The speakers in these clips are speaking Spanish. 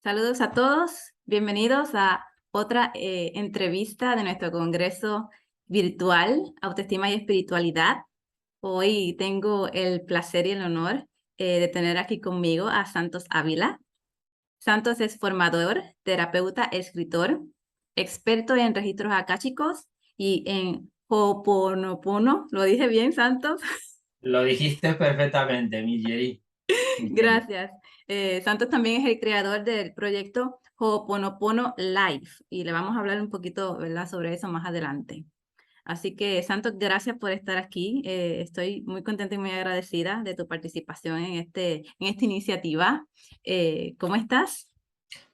Saludos a todos, bienvenidos a otra entrevista de nuestro congreso virtual, Autoestima y Espiritualidad. Hoy tengo el placer y el honor de tener aquí conmigo a Santos Ávila. Santos es formador, terapeuta, escritor, experto en registros akáshicos y en Ho'oponopono. ¿Lo dije bien, Santos? Lo dijiste perfectamente, Migeri. Gracias. Santos también es el creador del proyecto Ho'oponopono Life y le vamos a hablar un poquito, ¿verdad?, sobre eso más adelante. Así que, Santos, gracias por estar aquí. Estoy muy contenta y muy agradecida de tu participación en esta iniciativa. ¿Cómo estás?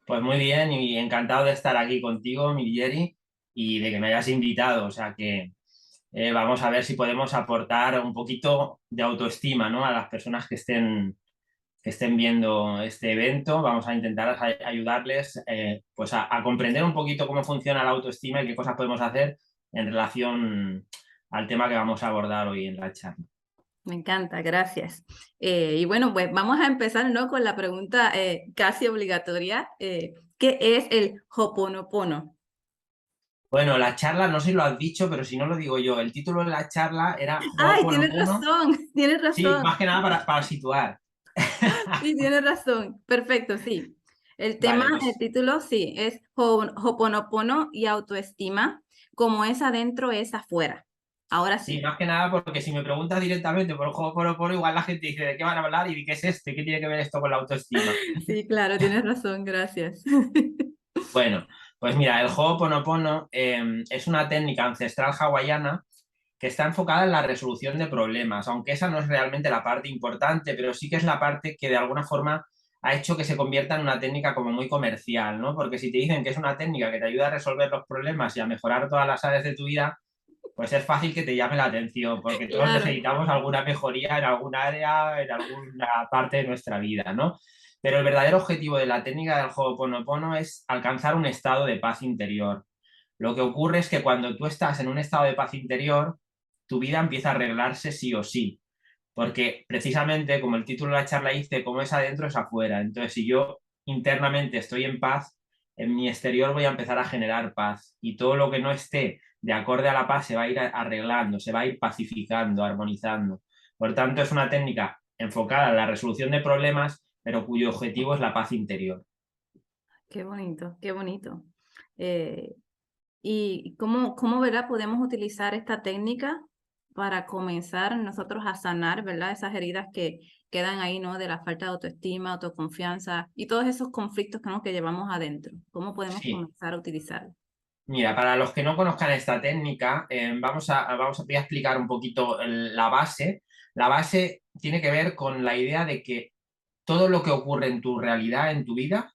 Pues muy bien y encantado de estar aquí contigo, Migeri, y de que me hayas invitado. O sea que vamos a ver si podemos aportar un poquito de autoestima, ¿no? A las personas que estén viendo este evento. Vamos a intentar ayudarles pues a comprender un poquito cómo funciona la autoestima y qué cosas podemos hacer en relación al tema que vamos a abordar hoy en la charla. Me encanta, gracias. Y bueno, pues vamos a empezar, ¿no?, con la pregunta casi obligatoria. ¿Qué es el Ho'oponopono? Bueno, la charla, no sé si lo has dicho, pero si no lo digo yo, el título de la charla era ¡Ay, tienes Ho'oponopono. razón! Tienes Sí, razón. más que nada para situar. Sí, tienes razón. Perfecto, sí. El tema, Vale, el pues título, sí, es Ho'oponopono y autoestima, como es adentro, es afuera. Ahora sí, sí. más que nada porque si me preguntas directamente por Ho'oponopono, igual la gente dice, ¿de qué van a hablar y de qué es este? ¿Qué tiene que ver esto con la autoestima? Sí, claro, tienes razón, gracias. Bueno, pues mira, el Ho'oponopono es una técnica ancestral hawaiana que está enfocada en la resolución de problemas, aunque esa no es realmente la parte importante, pero sí que es la parte que de alguna forma ha hecho que se convierta en una técnica como muy comercial, ¿no? Porque si te dicen que es una técnica que te ayuda a resolver los problemas y a mejorar todas las áreas de tu vida, pues es fácil que te llame la atención, porque todos Claro, necesitamos alguna mejoría en algún área, en alguna parte de nuestra vida, ¿no? Pero el verdadero objetivo de la técnica del Ho'oponopono es alcanzar un estado de paz interior. Lo que ocurre es que cuando tú estás en un estado de paz interior, tu vida empieza a arreglarse sí o sí, porque precisamente como el título de la charla dice, como es adentro es afuera. Entonces, si yo internamente estoy en paz, en mi exterior voy a empezar a generar paz y todo lo que no esté de acorde a la paz se va a ir arreglando, se va a ir pacificando, armonizando. Por tanto, es una técnica enfocada en la resolución de problemas, pero cuyo objetivo es la paz interior. qué bonito, qué bonito. Eh, ¿Y cómo, verdad, podemos utilizar esta técnica para comenzar nosotros a sanar, verdad, esas heridas que quedan ahí, ¿no?, de la falta de autoestima, autoconfianza y todos esos conflictos que, ¿no?, que llevamos adentro? ¿Cómo podemos Sí, comenzar a utilizarlo? mira, para los que no conozcan esta técnica, voy a explicar un poquito la base. La base tiene que ver con la idea de que todo lo que ocurre en tu realidad, en tu vida,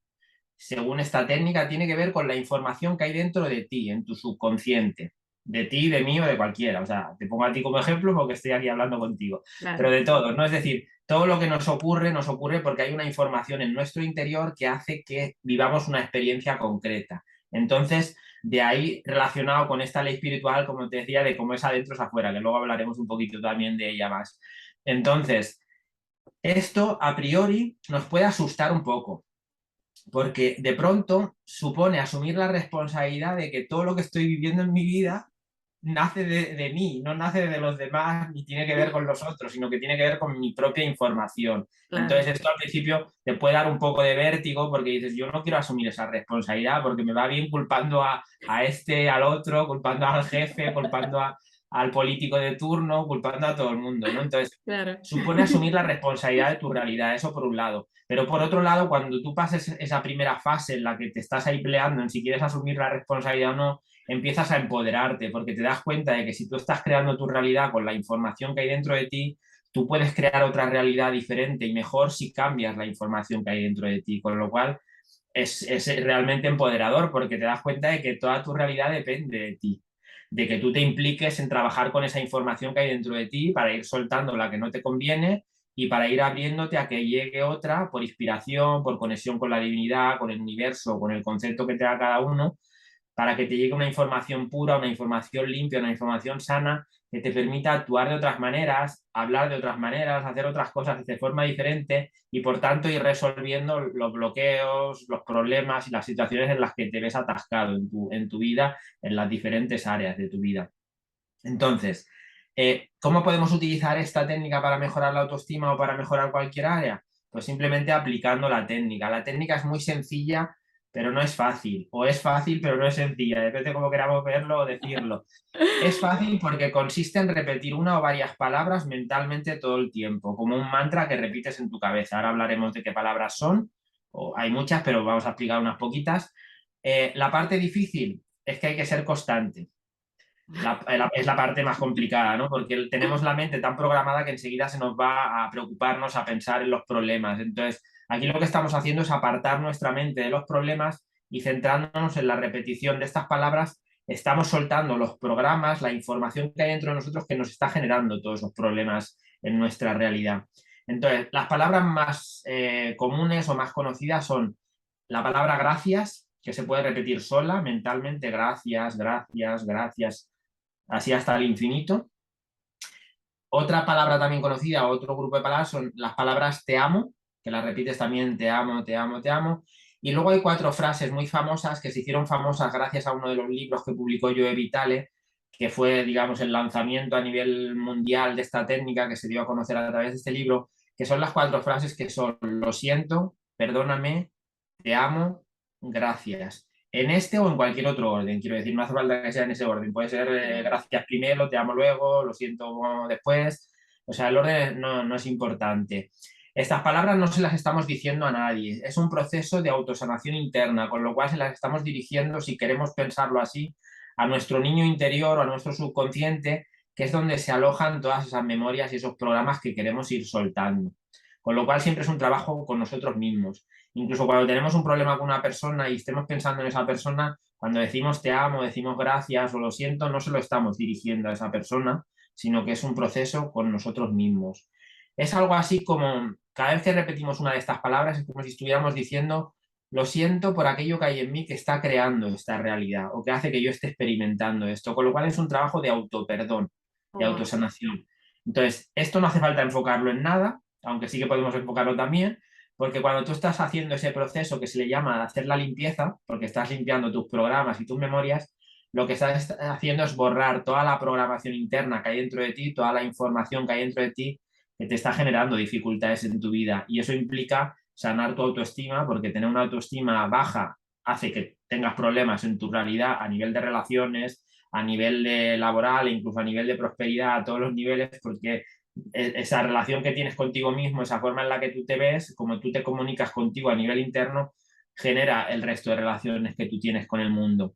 según esta técnica, tiene que ver con la información que hay dentro de ti, en tu subconsciente, de ti, de mí o de cualquiera. O sea, te pongo a ti como ejemplo porque estoy aquí hablando contigo, pero Claro, de todos, ¿no? Es decir, todo lo que nos ocurre porque hay una información en nuestro interior que hace que vivamos una experiencia concreta. Entonces, de ahí relacionado con esta ley espiritual, como te decía, de cómo es adentro es afuera, que luego hablaremos un poquito también de ella más. Entonces, esto a priori nos puede asustar un poco, porque de pronto supone asumir la responsabilidad de que todo lo que estoy viviendo en mi vida nace de mí, no nace de los demás ni tiene que ver con los otros, sino que tiene que ver con mi propia información. claro, Entonces esto al principio te puede dar un poco de vértigo porque dices, yo no quiero asumir esa responsabilidad porque me va bien culpando a este, al otro, culpando al jefe, culpando al político de turno, culpando a todo el mundo, ¿no? Entonces claro. supone asumir la responsabilidad de tu realidad, eso por un lado. Pero por otro lado, cuando tú pases esa primera fase en la que te estás ahí peleando en si quieres asumir la responsabilidad o no, empiezas a empoderarte porque te das cuenta de que si tú estás creando tu realidad con la información que hay dentro de ti, tú puedes crear otra realidad diferente y mejor si cambias la información que hay dentro de ti, con lo cual es realmente empoderador porque te das cuenta de que toda tu realidad depende de ti, de que tú te impliques en trabajar con esa información que hay dentro de ti para ir soltando la que no te conviene y para ir abriéndote a que llegue otra por inspiración, por conexión con la divinidad, con el universo, con el concepto que te da cada uno, para que te llegue una información pura, una información limpia, una información sana que te permita actuar de otras maneras, hablar de otras maneras, hacer otras cosas de forma diferente y por tanto ir resolviendo los bloqueos, los problemas y las situaciones en las que te ves atascado en tu vida, en las diferentes áreas de tu vida. Entonces, ¿cómo podemos utilizar esta técnica para mejorar la autoestima o para mejorar cualquier área? Pues simplemente aplicando la técnica. La técnica es muy sencilla, pero no es fácil. O es fácil, pero no es sencilla. Depende de cómo queramos verlo o decirlo. Es fácil porque consiste en repetir una o varias palabras mentalmente todo el tiempo, como un mantra que repites en tu cabeza. Ahora hablaremos de qué palabras son, o hay muchas, pero vamos a explicar unas poquitas. La parte difícil es que hay que ser constante. Es la parte más complicada, ¿no? Porque tenemos la mente tan programada que enseguida se nos va a preocuparnos, a pensar en los problemas. Entonces, aquí lo que estamos haciendo es apartar nuestra mente de los problemas y centrándonos en la repetición de estas palabras, estamos soltando los programas, la información que hay dentro de nosotros que nos está generando todos esos problemas en nuestra realidad. Entonces, las palabras más comunes o más conocidas son la palabra gracias, que se puede repetir sola mentalmente, gracias, gracias, gracias, así hasta el infinito. Otra palabra también conocida, otro grupo de palabras son las palabras te amo, que las repites también te amo, te amo, te amo. Y luego hay 4 frases muy famosas que se hicieron famosas gracias a uno de los libros que publicó Joe Vitale, que fue, digamos, el lanzamiento a nivel mundial de esta técnica que se dio a conocer a través de este libro, que son las 4 frases que son lo siento, perdóname, te amo, gracias. En este o en cualquier otro orden, quiero decir, no hace falta que sea en ese orden. Puede ser gracias primero, te amo luego, lo siento después. O sea, el orden no es importante. Estas palabras no se las estamos diciendo a nadie. Es un proceso de autosanación interna, con lo cual se las estamos dirigiendo, si queremos pensarlo así, a nuestro niño interior o a nuestro subconsciente, que es donde se alojan todas esas memorias y esos programas que queremos ir soltando. Con lo cual siempre es un trabajo con nosotros mismos. Incluso cuando tenemos un problema con una persona y estemos pensando en esa persona, cuando decimos te amo, decimos gracias o lo siento, no se lo estamos dirigiendo a esa persona, sino que es un proceso con nosotros mismos. Es algo así como cada vez que repetimos una de estas palabras es como si estuviéramos diciendo lo siento por aquello que hay en mí que está creando esta realidad o que hace que yo esté experimentando esto, con lo cual es un trabajo de autoperdón, de Oh, autosanación. Entonces, esto no hace falta enfocarlo en nada, aunque sí que podemos enfocarlo también, porque cuando tú estás haciendo ese proceso que se le llama hacer la limpieza, porque estás limpiando tus programas y tus memorias, lo que estás haciendo es borrar toda la programación interna que hay dentro de ti, toda la información que hay dentro de ti que te está generando dificultades en tu vida. Y eso implica sanar tu autoestima, porque tener una autoestima baja hace que tengas problemas en tu realidad a nivel de relaciones, a nivel de laboral, incluso a nivel de prosperidad, a todos los niveles, porque esa relación que tienes contigo mismo, esa forma en la que tú te ves, como tú te comunicas contigo a nivel interno, genera el resto de relaciones que tú tienes con el mundo.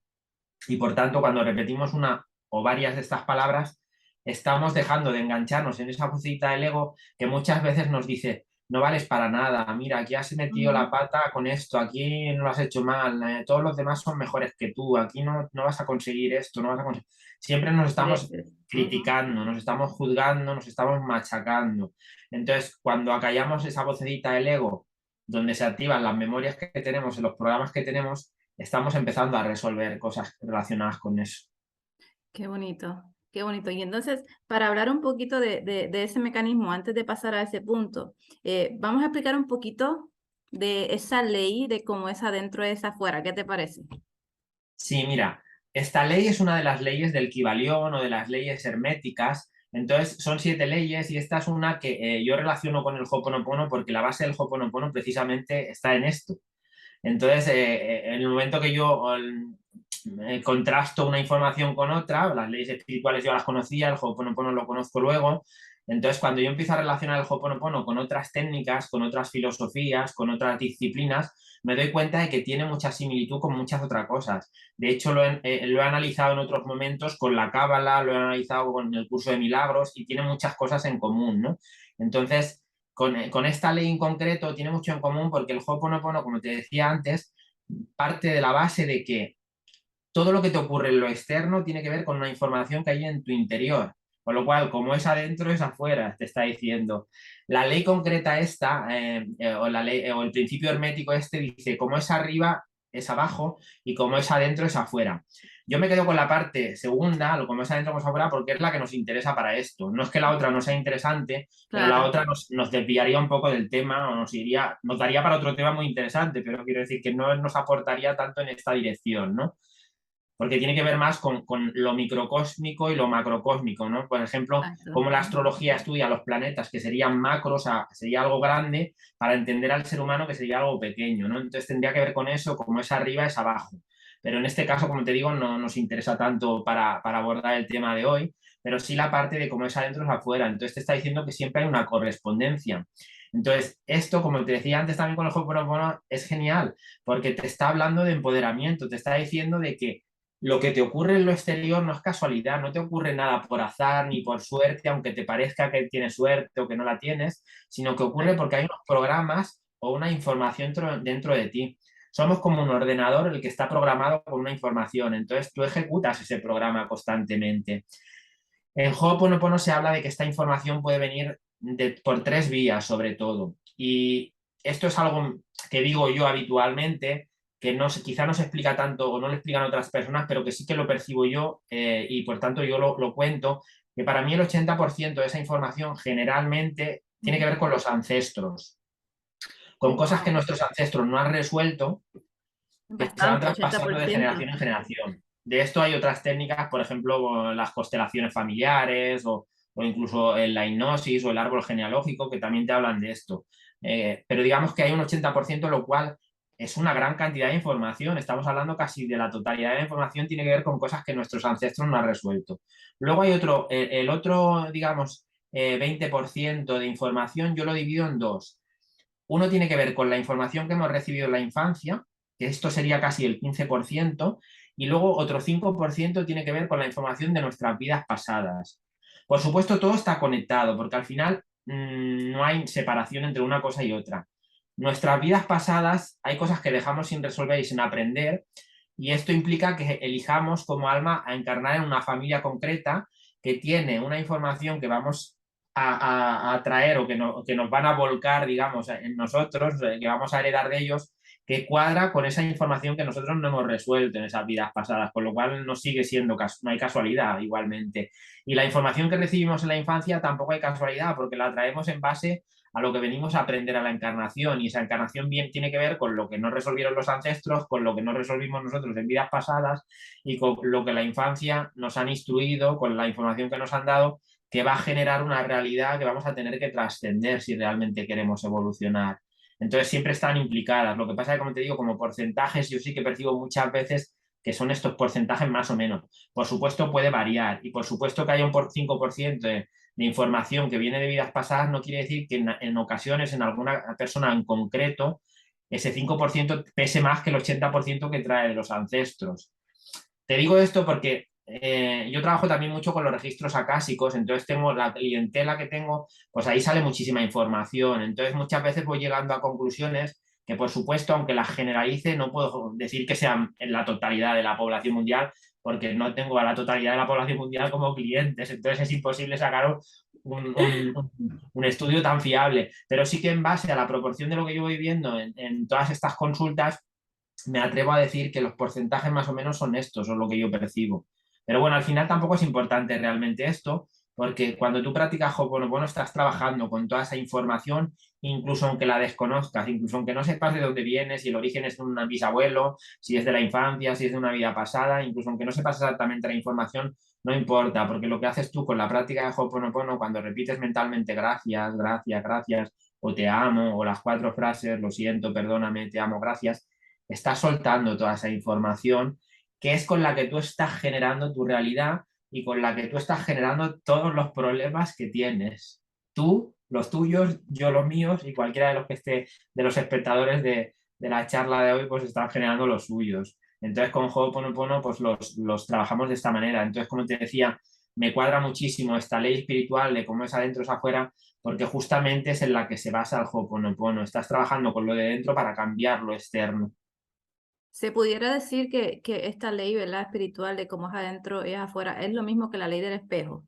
Y por tanto, cuando repetimos una o varias de estas palabras, estamos dejando de engancharnos en esa vocecita del ego que muchas veces nos dice, no vales para nada, mira, aquí has metido la pata con esto, aquí no lo has hecho mal, todos los demás son mejores que tú, aquí no vas a conseguir esto, no vas a conseguir... Siempre nos estamos mereces. criticando, nos estamos juzgando, nos estamos machacando. Entonces, cuando acallamos esa vocecita del ego, donde se activan las memorias que tenemos en los programas que tenemos, estamos empezando a resolver cosas relacionadas con eso. Qué bonito, qué bonito. Y entonces, para hablar un poquito de ese mecanismo, antes de pasar a ese punto, vamos a explicar un poquito de esa ley, de cómo es adentro es afuera. ¿Qué te parece? Sí, mira, esta ley es una de las leyes del Kybalión o de las leyes herméticas. Entonces, son 7 leyes y esta es una que yo relaciono con el Ho'oponopono porque la base del Ho'oponopono precisamente está en esto. Entonces, en el momento que yo contrasto una información con otra, las leyes espirituales yo las conocía, el Ho'oponopono lo conozco luego. Entonces, cuando yo empiezo a relacionar el Ho'oponopono con otras técnicas, con otras filosofías, con otras disciplinas, me doy cuenta de que tiene mucha similitud con muchas otras cosas. De hecho, lo he analizado en otros momentos con la Cábala, lo he analizado con el curso de milagros y tiene muchas cosas en común, ¿no? Entonces, con esta ley en concreto tiene mucho en común porque el Ho'oponopono, como te decía antes, parte de la base de que todo lo que te ocurre en lo externo tiene que ver con una información que hay en tu interior. Con lo cual, como es adentro, es afuera, te está diciendo. La ley concreta esta, o, la ley, o el principio hermético este, dice, como es arriba, es abajo, y como es adentro, es afuera. Yo me quedo con la parte segunda, lo como es adentro, como es afuera, porque es la que nos interesa para esto. No es que la otra no sea interesante, pero la Claro. otra nos desviaría un poco del tema o nos daría para otro tema muy interesante, pero quiero decir que no nos aportaría tanto en esta dirección, ¿no? Porque tiene que ver más con lo microcósmico y lo macrocósmico, ¿no? Por ejemplo, Exacto. cómo la astrología estudia los planetas, que serían macros, o sea, sería algo grande, para entender al ser humano, que sería algo pequeño, ¿no? Entonces tendría que ver con eso, como es arriba, es abajo. Pero en este caso, como te digo, no nos interesa tanto para abordar el tema de hoy, pero sí la parte de cómo es adentro es afuera. Entonces te está diciendo que siempre hay una correspondencia. Entonces, esto, como te decía antes también con el Ho'oponopono, es genial, porque te está hablando de empoderamiento, te está diciendo de que lo que te ocurre en lo exterior no es casualidad, no te ocurre nada por azar ni por suerte, aunque te parezca que tienes suerte o que no la tienes, sino que ocurre porque hay unos programas o una información dentro de ti. Somos como un ordenador el que está programado con una información, entonces tú ejecutas ese programa constantemente. En Ho'oponopono se habla de que esta información puede venir por tres vías, sobre todo. Y esto es algo que digo yo habitualmente, que no, quizá no se explica tanto o no lo explican otras personas, pero que sí que lo percibo yo y por tanto yo lo cuento, que para mí el 80% de esa información generalmente tiene que ver con los ancestros, con cosas que Wow, nuestros ancestros no han resuelto, que se van bastante, traspasando de 80%. generación en generación. De esto hay otras técnicas, por ejemplo, las constelaciones familiares o incluso la hipnosis o el árbol genealógico, que también te hablan de esto. Pero digamos que hay un 80%, lo cual es una gran cantidad de información. Estamos hablando casi de la totalidad de la información, tiene que ver con cosas que nuestros ancestros no han resuelto. Luego hay otro, el otro, digamos, 20% de información, yo lo divido en dos. Uno tiene que ver con la información que hemos recibido en la infancia, que esto sería casi el 15%, y luego otro 5% tiene que ver con la información de nuestras vidas pasadas. Por supuesto, todo está conectado, porque al final no hay separación entre una cosa y otra. Nuestras vidas pasadas hay cosas que dejamos sin resolver y sin aprender, y esto implica que elijamos como alma a encarnar en una familia concreta que tiene una información que vamos a traer o que nos van a volcar, digamos, en nosotros, que vamos a heredar de ellos, que cuadra con esa información que nosotros no hemos resuelto en esas vidas pasadas, con lo cual no sigue siendo, no hay casualidad igualmente. Y la información que recibimos en la infancia tampoco hay casualidad, porque la traemos en base a lo que venimos a aprender a la encarnación, y esa encarnación bien tiene que ver con lo que no resolvieron los ancestros, con lo que no resolvimos nosotros en vidas pasadas y con lo que la infancia nos han instruido, con la información que nos han dado, que va a generar una realidad que vamos a tener que trascender si realmente queremos evolucionar. Entonces siempre están implicadas. Lo que pasa es que, como te digo, como porcentajes, yo sí que percibo muchas veces que son estos porcentajes más o menos. Por supuesto puede variar y por supuesto que haya un 5% de información que viene de vidas pasadas no quiere decir que en ocasiones en alguna persona en concreto ese 5% pese más que el 80% que trae de los ancestros. Te digo esto porque yo trabajo también mucho con los registros acásicos, entonces tengo la clientela que tengo, pues ahí sale muchísima información. Entonces muchas veces voy llegando a conclusiones que, por supuesto, aunque las generalice, no puedo decir que sean en la totalidad de la población mundial, porque no tengo a la totalidad de la población mundial como clientes, entonces es imposible sacar un estudio tan fiable. Pero sí que en base a la proporción de lo que yo voy viendo en todas estas consultas, me atrevo a decir que los porcentajes más o menos son estos, o lo que yo percibo. Pero bueno, al final tampoco es importante realmente esto, porque cuando tú practicas Ho'oponopono estás trabajando con toda esa información, incluso aunque la desconozcas, incluso aunque no sepas de dónde viene, si el origen es de un bisabuelo, si es de la infancia, si es de una vida pasada, incluso aunque no sepas exactamente la información, no importa, porque lo que haces tú con la práctica de Ho'oponopono, cuando repites mentalmente gracias, gracias, gracias, o te amo, o las cuatro frases, lo siento, perdóname, te amo, gracias, estás soltando toda esa información que es con la que tú estás generando tu realidad y con la que tú estás generando todos los problemas que tienes. Tú, los tuyos, yo los míos y cualquiera de los que esté, de los espectadores de la charla de hoy, pues están generando los suyos. Entonces con Ho'oponopono pues los trabajamos de esta manera. Entonces, como te decía, me cuadra muchísimo esta ley espiritual de cómo es adentro es afuera, porque justamente es en la que se basa el Ho'oponopono. Estás trabajando con lo de dentro para cambiar lo externo. Se pudiera decir que esta ley, ¿verdad? Espiritual de cómo es adentro es afuera, es lo mismo que la ley del espejo.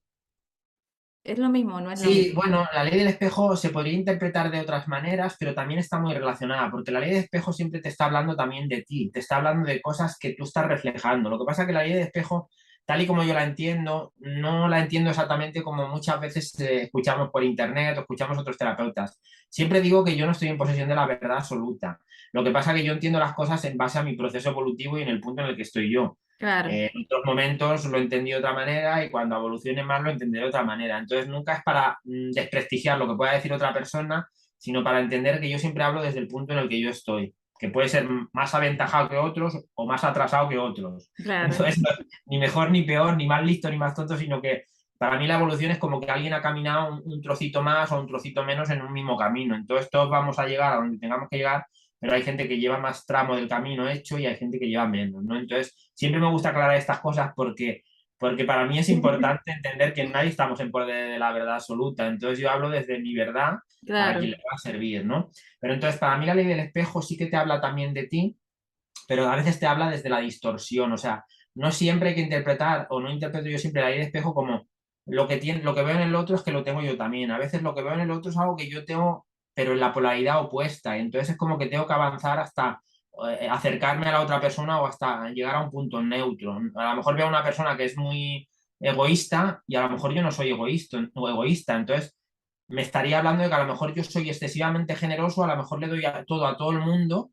Es lo mismo, no es lo Sí, mismo. bueno, la ley del espejo se podría interpretar de otras maneras, pero también está muy relacionada, porque la ley del espejo siempre te está hablando también de ti, te está hablando de cosas que tú estás reflejando. Lo que pasa es que la ley del espejo, tal y como yo la entiendo, no la entiendo exactamente como muchas veces escuchamos por internet o escuchamos otros terapeutas. Siempre digo que yo no estoy en posesión de la verdad absoluta. Lo que pasa es que yo entiendo las cosas en base a mi proceso evolutivo y en el punto en el que estoy yo. Claro, En otros momentos lo entendí de otra manera y cuando evolucione más lo entenderé de otra manera. Entonces nunca es para desprestigiar lo que pueda decir otra persona, sino para entender que yo siempre hablo desde el punto en el que yo estoy, que puede ser más aventajado que otros o más atrasado que otros. claro. Entonces, no es ni mejor ni peor, ni más listo ni más tonto, sino que para mí la evolución es como que alguien ha caminado un trocito más o un trocito menos en un mismo camino. Entonces todos vamos a llegar a donde tengamos que llegar, pero hay gente que lleva más tramo del camino hecho y hay gente que lleva menos, ¿no? Entonces, siempre me gusta aclarar estas cosas porque para mí es importante entender que nadie estamos en poder de la verdad absoluta. Entonces, yo hablo desde mi verdad para quien Claro. le va a servir, ¿no? Pero entonces, para mí la ley del espejo sí que te habla también de ti, pero a veces te habla desde la distorsión. O sea, no siempre hay que interpretar, o no interpreto yo siempre la ley del espejo como lo que veo en el otro es que lo tengo yo también. A veces lo que veo en el otro es algo que yo tengo, pero en la polaridad opuesta. Entonces es como que tengo que avanzar hasta acercarme a la otra persona o hasta llegar a un punto neutro. A lo mejor veo a una persona que es muy egoísta y a lo mejor yo no soy egoísta, o egoísta. Entonces me estaría hablando de que a lo mejor yo soy excesivamente generoso, a lo mejor le doy todo a todo el mundo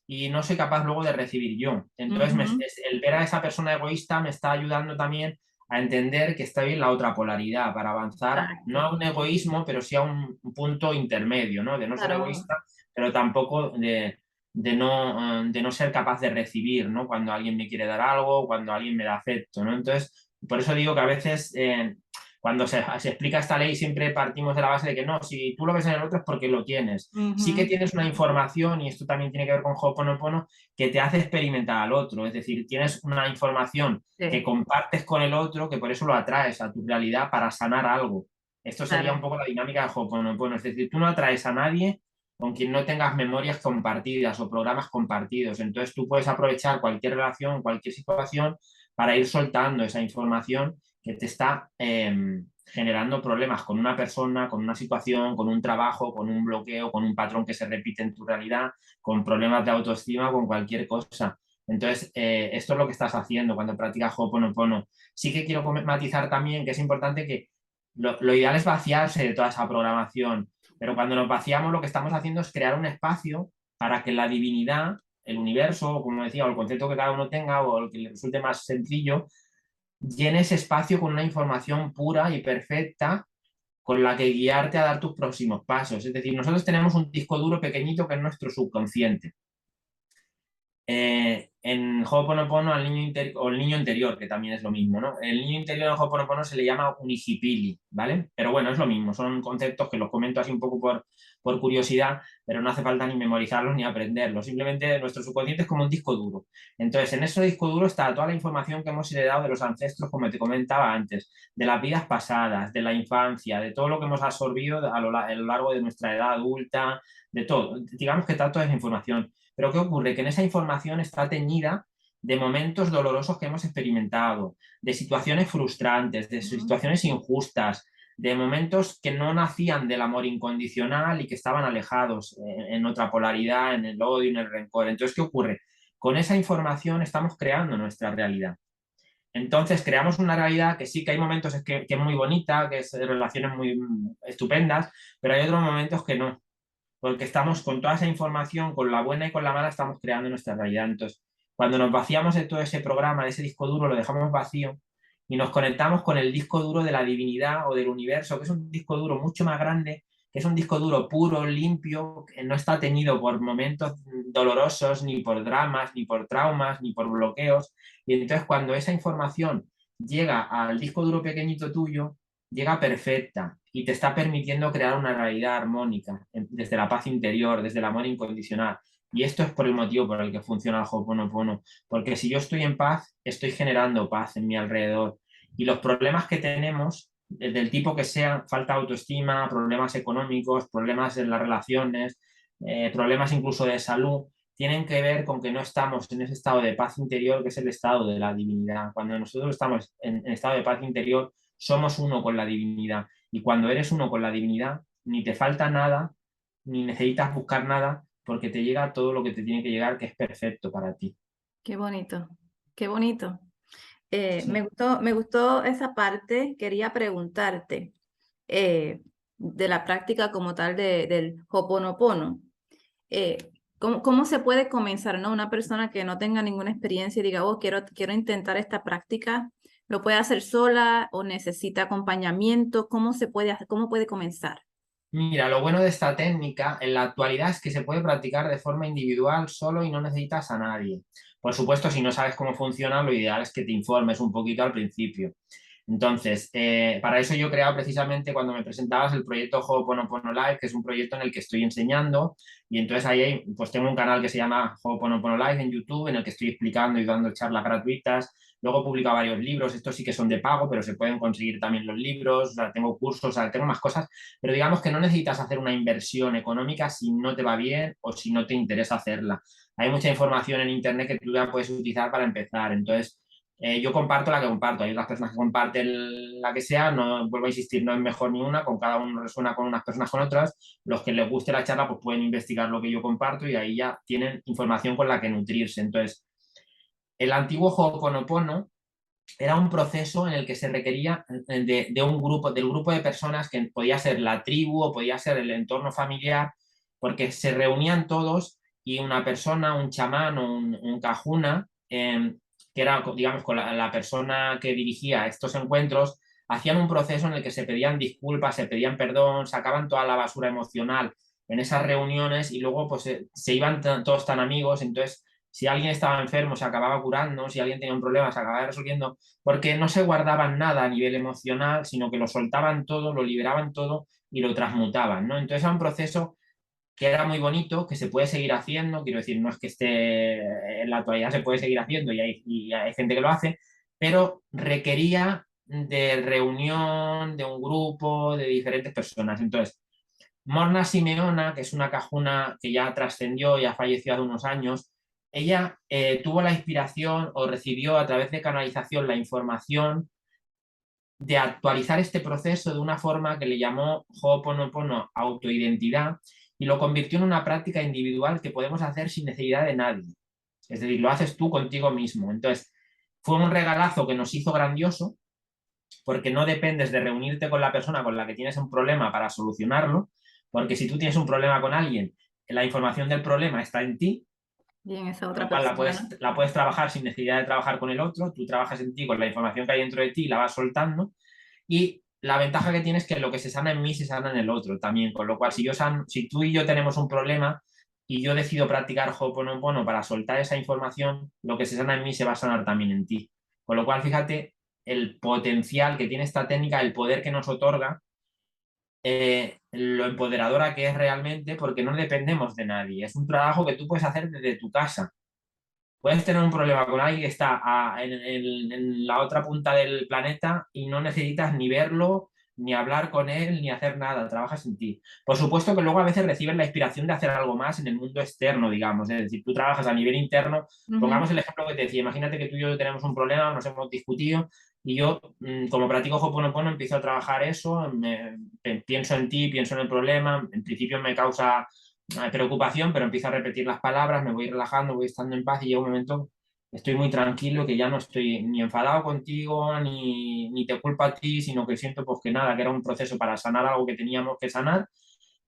y no soy capaz luego de recibir yo. Entonces, Ujú. el ver a esa persona egoísta me está ayudando también a entender que estoy en la otra polaridad para avanzar, no Exacto. a un egoísmo, pero sí a un punto intermedio, ¿no? De no ser Claro. egoísta, pero tampoco de no ser capaz de recibir, ¿no? Cuando alguien me quiere dar algo, cuando alguien me da afecto, ¿no? Entonces, por eso digo que a veces cuando se explica esta ley siempre partimos de la base de que no, si tú lo ves en el otro es porque lo tienes. Sí que Ujú. tienes una información, y esto también tiene que ver con Ho'oponopono, que te hace experimentar al otro. Es decir, tienes una información que Sí, compartes con el otro, que por eso lo atraes a tu realidad para sanar algo. Esto sería un claro. poco la dinámica de Ho'oponopono. Es decir, tú no atraes a nadie con quien no tengas memorias compartidas o programas compartidos. Entonces tú puedes aprovechar cualquier relación, cualquier situación para ir soltando esa información que te está generando problemas con una persona, con una situación, con un trabajo, con un bloqueo, con un patrón que se repite en tu realidad, con problemas de autoestima, con cualquier cosa. Entonces, esto es lo que estás haciendo cuando practicas Ho'oponopono. Sí que quiero matizar también que es importante que lo ideal es vaciarse de toda esa programación, pero cuando nos vaciamos lo que estamos haciendo es crear un espacio para que la divinidad, el universo, como decía, o el concepto que cada uno tenga o el que le resulte más sencillo, llene ese espacio con una información pura y perfecta con la que guiarte a dar tus próximos pasos. Es decir, nosotros tenemos un disco duro pequeñito que es nuestro subconsciente. En Ho'oponopono al niño o el niño interior, que también es lo mismo, ¿no? El niño interior en Ho'oponopono se le llama Unihipili, ¿vale? Pero bueno, es lo mismo, son conceptos que los comento así un poco por curiosidad, pero no hace falta ni memorizarlos ni aprenderlos, simplemente nuestro subconsciente es como un disco duro. Entonces, en ese disco duro está toda la información que hemos heredado de los ancestros, como te comentaba antes, de las vidas pasadas, de la infancia, de todo lo que hemos absorbido a lo largo de nuestra edad adulta, de todo. Digamos que está toda esa información. Pero ¿qué ocurre? Que en esa información está teñida de momentos dolorosos que hemos experimentado, de situaciones frustrantes, de Ujú. situaciones injustas, de momentos que no nacían del amor incondicional y que estaban alejados en otra polaridad, en el odio, en el rencor. Entonces, ¿qué ocurre? Con esa información estamos creando nuestra realidad. Entonces, creamos una realidad que sí que hay momentos que es muy bonita, que es relaciones muy estupendas, pero hay otros momentos que no, porque estamos con toda esa información, con la buena y con la mala, estamos creando nuestra realidad. Entonces, cuando nos vaciamos de todo ese programa, de ese disco duro, lo dejamos vacío y nos conectamos con el disco duro de la divinidad o del universo, que es un disco duro mucho más grande, que es un disco duro puro, limpio, que no está teñido por momentos dolorosos, ni por dramas, ni por traumas, ni por bloqueos. Y entonces, cuando esa información llega al disco duro pequeñito tuyo, llega perfecta y te está permitiendo crear una realidad armónica desde la paz interior, desde el amor incondicional. Y esto es por el motivo por el que funciona el Ho'oponopono, porque si yo estoy en paz, estoy generando paz en mi alrededor. Y los problemas que tenemos, del tipo que sean, falta de autoestima, problemas económicos, problemas en las relaciones, problemas incluso de salud, tienen que ver con que no estamos en ese estado de paz interior que es el estado de la divinidad. Cuando nosotros estamos en estado de paz interior, somos uno con la divinidad. Y cuando eres uno con la divinidad, ni te falta nada, ni necesitas buscar nada, porque te llega todo lo que te tiene que llegar, que es perfecto para ti. Qué bonito, qué bonito. Sí. Me gustó esa parte. Quería preguntarte eh, de la práctica como tal del Ho'oponopono. Eh, ¿cómo se puede comenzar, ¿no? Una persona que no tenga ninguna experiencia y diga, oh, quiero intentar esta práctica, ¿lo puede hacer sola o necesita acompañamiento? ¿Cómo puede comenzar? Mira, lo bueno de esta técnica en la actualidad es que se puede practicar de forma individual solo y no necesitas a nadie. Por supuesto, si no sabes cómo funciona, lo ideal es que te informes un poquito al principio. Entonces, para eso yo he creado precisamente cuando me presentabas el proyecto Ho'oponopono Live, que es un proyecto en el que estoy enseñando, y entonces ahí pues tengo un canal que se llama Ho'oponopono Live en YouTube, en el que estoy explicando y dando charlas gratuitas. Luego he publicado varios libros, estos sí que son de pago, pero se pueden conseguir también los libros, o sea, tengo cursos, o sea, tengo más cosas, pero digamos que no necesitas hacer una inversión económica si no te va bien o si no te interesa hacerla. Hay mucha información en Internet que tú ya puedes utilizar para empezar, entonces yo comparto la que comparto. Hay otras personas que comparten la que sea, no vuelvo a insistir, no es mejor ni una, con cada uno resuena con unas personas con otras. Los que les guste la charla, pues pueden investigar lo que yo comparto y ahí ya tienen información con la que nutrirse. Entonces, el antiguo Ho'oponopono era un proceso en el que se requería de un grupo, del grupo de personas que podía ser la tribu o podía ser el entorno familiar, porque se reunían todos y una persona, un chamán o un cajuna, que era, digamos, con la persona que dirigía estos encuentros, hacían un proceso en el que se pedían disculpas, se pedían perdón, sacaban toda la basura emocional en esas reuniones y luego pues se iban todos tan amigos, entonces si alguien estaba enfermo se acababa curando, si alguien tenía un problema se acababa resolviendo, porque no se guardaban nada a nivel emocional, sino que lo soltaban todo, lo liberaban todo y lo transmutaban, ¿no? Entonces era un proceso que era muy bonito, que se puede seguir haciendo, quiero decir, no es que esté en la actualidad, se puede seguir haciendo y hay gente que lo hace, pero requería de reunión, de un grupo, de diferentes personas. Entonces, Morna Simeona, que es una cajuna que ya trascendió y ha fallecido hace unos años, ella tuvo la inspiración o recibió a través de canalización la información de actualizar este proceso de una forma que le llamó Ho'oponopono autoidentidad y lo convirtió en una práctica individual que podemos hacer sin necesidad de nadie. Es decir, lo haces tú contigo mismo. Entonces, fue un regalazo que nos hizo grandioso porque no dependes de reunirte con la persona con la que tienes un problema para solucionarlo, porque si tú tienes un problema con alguien, la información del problema está en ti, Bien, esa con otra lo cual persona, ¿no? la puedes trabajar sin necesidad de trabajar con el otro, tú trabajas en ti con la información que hay dentro de ti, la vas soltando y la ventaja que tienes es que lo que se sana en mí se sana en el otro también, con lo cual si tú y yo tenemos un problema y yo decido practicar Ho'oponopono para soltar esa información, lo que se sana en mí se va a sanar también en ti. Con lo cual, fíjate el potencial que tiene esta técnica, el poder que nos otorga, lo empoderadora que es realmente, porque no dependemos de nadie. Es un trabajo que tú puedes hacer desde tu casa. Puedes tener un problema con alguien que está en la otra punta del planeta y no necesitas ni verlo, ni hablar con él, ni hacer nada, trabajas en ti. Por supuesto que luego a veces recibes la inspiración de hacer algo más en el mundo externo, digamos, es decir, tú trabajas a nivel interno. Ujú. Pongamos el ejemplo que te decía, imagínate que tú y yo tenemos un problema, nos hemos discutido y yo, como practico Ho'oponopono, empiezo a trabajar eso, pienso en ti, pienso en el problema, en principio me causa preocupación, pero empiezo a repetir las palabras, me voy relajando, voy estando en paz y llega un momento estoy muy tranquilo, que ya no estoy ni enfadado contigo, ni te culpo a ti, sino que siento pues que nada, que era un proceso para sanar algo que teníamos que sanar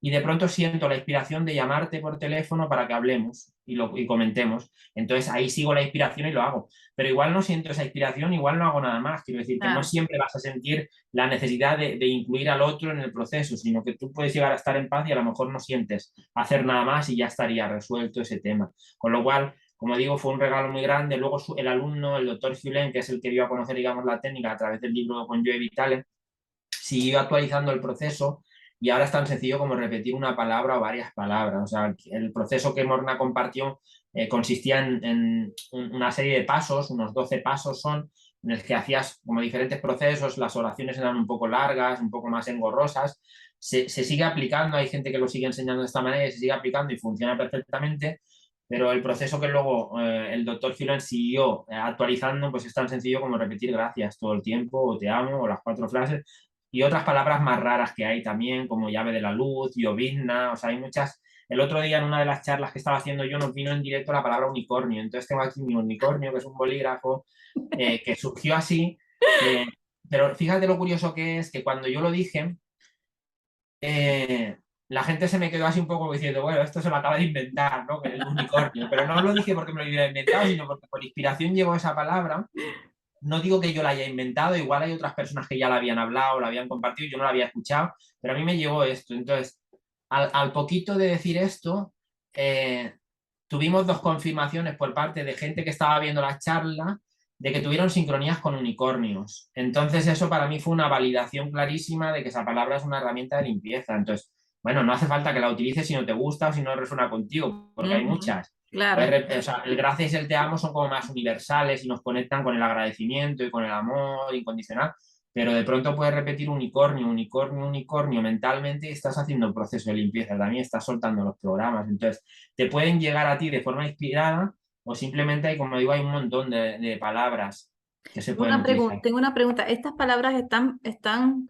y de pronto siento la inspiración de llamarte por teléfono para que hablemos y comentemos. Entonces ahí sigo la inspiración y lo hago. Pero igual no siento esa inspiración, igual no hago nada más. Quiero decir que no Claro. siempre vas a sentir la necesidad de incluir al otro en el proceso, sino que tú puedes llegar a estar en paz y a lo mejor no sientes hacer nada más y ya estaría resuelto ese tema. Con lo cual, como digo, fue un regalo muy grande. Luego el alumno, el doctor Julen, que es el que dio a conocer, digamos, la técnica a través del libro con Joe Vitale, siguió actualizando el proceso y ahora es tan sencillo como repetir una palabra o varias palabras. O sea, el proceso que Morna compartió consistía en una serie de pasos, unos 12 pasos son, en el que hacías como diferentes procesos, las oraciones eran un poco largas, un poco más engorrosas. Se sigue aplicando, hay gente que lo sigue enseñando de esta manera y se sigue aplicando y funciona perfectamente, pero el proceso que luego el doctor Phelan siguió actualizando, pues es tan sencillo como repetir gracias todo el tiempo, o te amo, o las 4 frases, y otras palabras más raras que hay también, como llave de la luz, llovizna, o sea, hay muchas. El otro día en una de las charlas que estaba haciendo yo nos vino en directo la palabra unicornio, entonces tengo aquí mi unicornio, que es un bolígrafo, que surgió así, que, pero fíjate lo curioso que es que cuando yo lo dije, la gente se me quedó así un poco diciendo, bueno, esto se lo acaba de inventar, ¿no? El unicornio, pero no lo dije porque me lo hubiera inventado, sino porque por inspiración llegó esa palabra. No digo que yo la haya inventado, igual hay otras personas que ya la habían hablado, la habían compartido, yo no la había escuchado, pero a mí me llegó esto. Entonces, al poquito de decir esto, tuvimos dos confirmaciones por parte de gente que estaba viendo la charla de que tuvieron sincronías con unicornios. Entonces, eso para mí fue una validación clarísima de que esa palabra es una herramienta de limpieza. Entonces, bueno, no hace falta que la utilices si no te gusta o si no resuena contigo, porque hay Ujú, muchas. claro. O sea, el gracias y el te amo son como más universales y nos conectan con el agradecimiento y con el amor incondicional, pero de pronto puedes repetir unicornio, unicornio, unicornio mentalmente y estás haciendo un proceso de limpieza, también estás soltando los programas. Entonces, te pueden llegar a ti de forma inspirada o simplemente hay, como digo, hay un montón de palabras que se pueden utilizar. Tengo una pregunta. ¿Estas palabras están,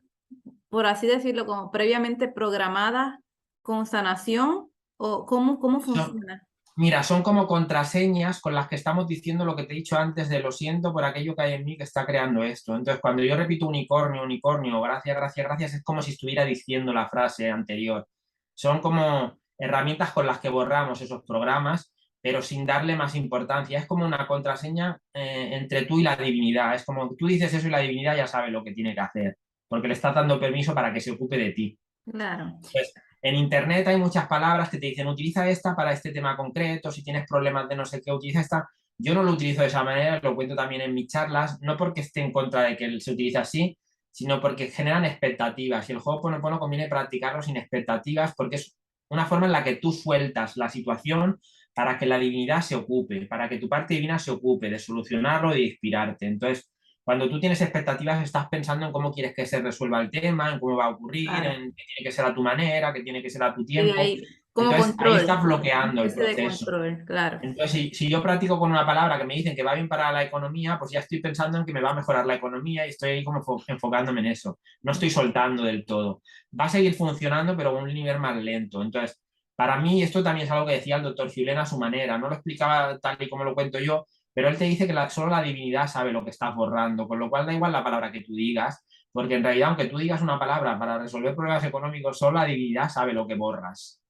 por así decirlo, como previamente programadas con sanación o cómo Son, funciona? Mira, son como contraseñas con las que estamos diciendo lo que te he dicho antes de lo siento por aquello que hay en mí que está creando esto. Entonces, cuando yo repito unicornio, unicornio, gracias, gracias, gracias, es como si estuviera diciendo la frase anterior. Son como herramientas con las que borramos esos programas, pero sin darle más importancia. Es como una contraseña entre tú y la divinidad. Es como tú dices eso y la divinidad ya sabe lo que tiene que hacer, porque le estás dando permiso para que se ocupe de ti. Claro. Pues, en Internet hay muchas palabras que te dicen utiliza esta para este tema concreto, si tienes problemas de no sé qué, utiliza esta. Yo no lo utilizo de esa manera, lo cuento también en mis charlas, no porque esté en contra de que se utilice así, sino porque generan expectativas y el Ho'oponopono conviene practicarlo sin expectativas porque es una forma en la que tú sueltas la situación para que la divinidad se ocupe, para que tu parte divina se ocupe de solucionarlo y de inspirarte. Entonces, cuando tú tienes expectativas, estás pensando en cómo quieres que se resuelva el tema, en cómo va a ocurrir, Claro. en que tiene que ser a tu manera, que tiene que ser a tu Y de tiempo. ahí, como Entonces, ahí estás control, una bloqueando el especie de proceso. control, claro. Entonces, si yo practico con una palabra que me dicen que va bien para la economía, pues ya estoy pensando en que me va a mejorar la economía y estoy ahí como enfocándome en eso. No estoy soltando del todo. Va a seguir funcionando, pero a un nivel más lento. Entonces, para mí, esto también es algo que decía el doctor Filena a su manera. No lo explicaba tal y como lo cuento yo, pero él te dice que solo la divinidad sabe lo que estás borrando, con lo cual da igual la palabra que tú digas, porque en realidad, aunque tú digas una palabra para resolver problemas económicos, solo la divinidad sabe lo que borras.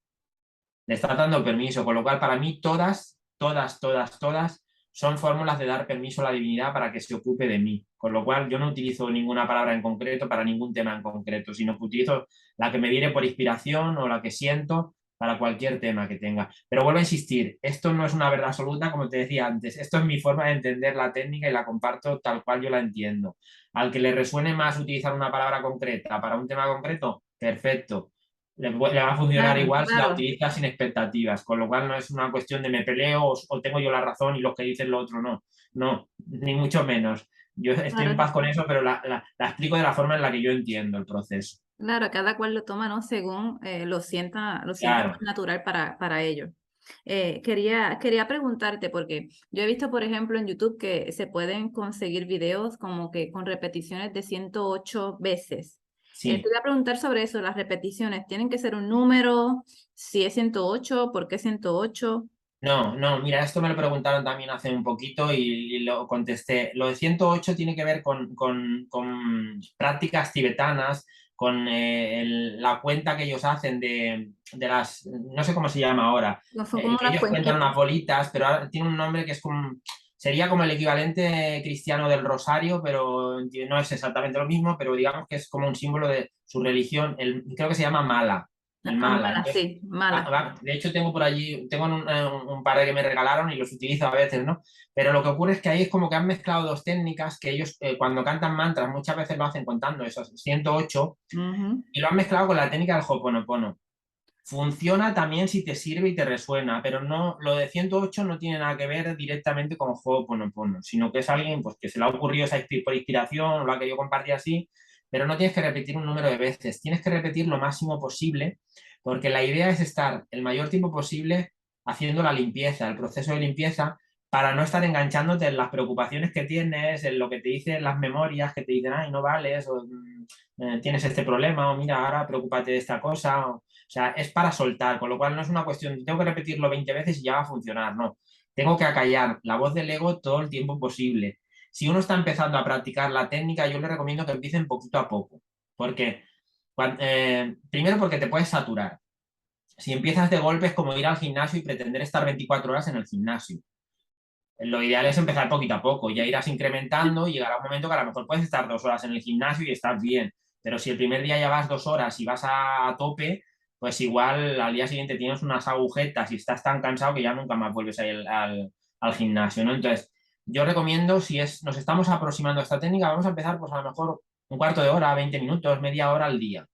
Le está dando permiso, con lo cual para mí todas son fórmulas de dar permiso a la divinidad para que se ocupe de mí. Con lo cual yo no utilizo ninguna palabra en concreto para ningún tema en concreto, sino que utilizo la que me viene por inspiración o la que siento para cualquier tema que tenga. Pero vuelvo a insistir, esto no es una verdad absoluta, como te decía antes, esto es mi forma de entender la técnica y la comparto tal cual yo la entiendo. Al que le resuene más utilizar una palabra concreta para un tema concreto, perfecto, le va a funcionar Claro, igual si la claro. utilizas sin expectativas, con lo cual no es una cuestión de me peleo o tengo yo la razón y los que dicen lo otro no, no, ni mucho menos. Yo estoy en Claro, paz con eso, pero la explico de la forma en la que yo entiendo el proceso. claro, cada cual lo toma, ¿no? Según lo sienta más Claro, natural para ellos. Quería preguntarte, porque yo he visto, por ejemplo, en YouTube que se pueden conseguir videos como que con repeticiones de 108 veces. Te sí. voy a preguntar sobre eso, las repeticiones, ¿tienen que ser un número? Si es 108, ¿por qué 108? No, no, mira, esto me lo preguntaron también hace un poquito y lo contesté. Lo de 108 tiene que ver con prácticas tibetanas, con la cuenta que ellos hacen de las, no sé cómo se llama ahora, No, son como unas ellos cuentan cuentitas. unas bolitas, pero ahora tiene un nombre que es como, sería como el equivalente cristiano del rosario, pero no es exactamente lo mismo, pero digamos que es como un símbolo de su religión, creo que se llama mala, el Ah, mala. mala, Entonces, sí, mala. de hecho, tengo por allí, tengo un par de que me regalaron y los utilizo a veces, ¿no? Pero lo que ocurre es que ahí es como que han mezclado dos técnicas que ellos cuando cantan mantras muchas veces lo hacen contando esos 108 Ujú. y lo han mezclado con la técnica del Ho'oponopono. Funciona también si te sirve y te resuena, pero no, lo de 108 no tiene nada que ver directamente con Ho'oponopono, sino que es alguien pues, que se le ha ocurrido esa por inspiración o lo ha querido compartir así, pero no tienes que repetir un número de veces, tienes que repetir lo máximo posible, porque la idea es estar el mayor tiempo posible haciendo la limpieza, el proceso de limpieza, para no estar enganchándote en las preocupaciones que tienes, en lo que te dicen las memorias, que te dicen, ay, no vales, o tienes este problema, o mira, ahora preocúpate de esta cosa. O sea, es para soltar, con lo cual no es una cuestión, tengo que repetirlo 20 veces y ya va a funcionar, no. Tengo que acallar la voz del ego todo el tiempo posible. Si uno está empezando a practicar la técnica, yo le recomiendo que empiecen poquito a poco. Porque, primero porque te puedes saturar. Si empiezas de golpe es como ir al gimnasio y pretender estar 24 horas en el gimnasio. Lo ideal es empezar poquito a poco, ya irás incrementando y llegará un momento que a lo mejor puedes estar 2 horas en el gimnasio y estás bien. Pero si el primer día ya vas 2 horas y vas a tope, pues igual al día siguiente tienes unas agujetas y estás tan cansado que ya nunca más vuelves a ir al gimnasio, ¿no? Entonces, yo recomiendo, si nos estamos aproximando a esta técnica, vamos a empezar pues a lo mejor un cuarto de hora, 20 minutos, media hora al día.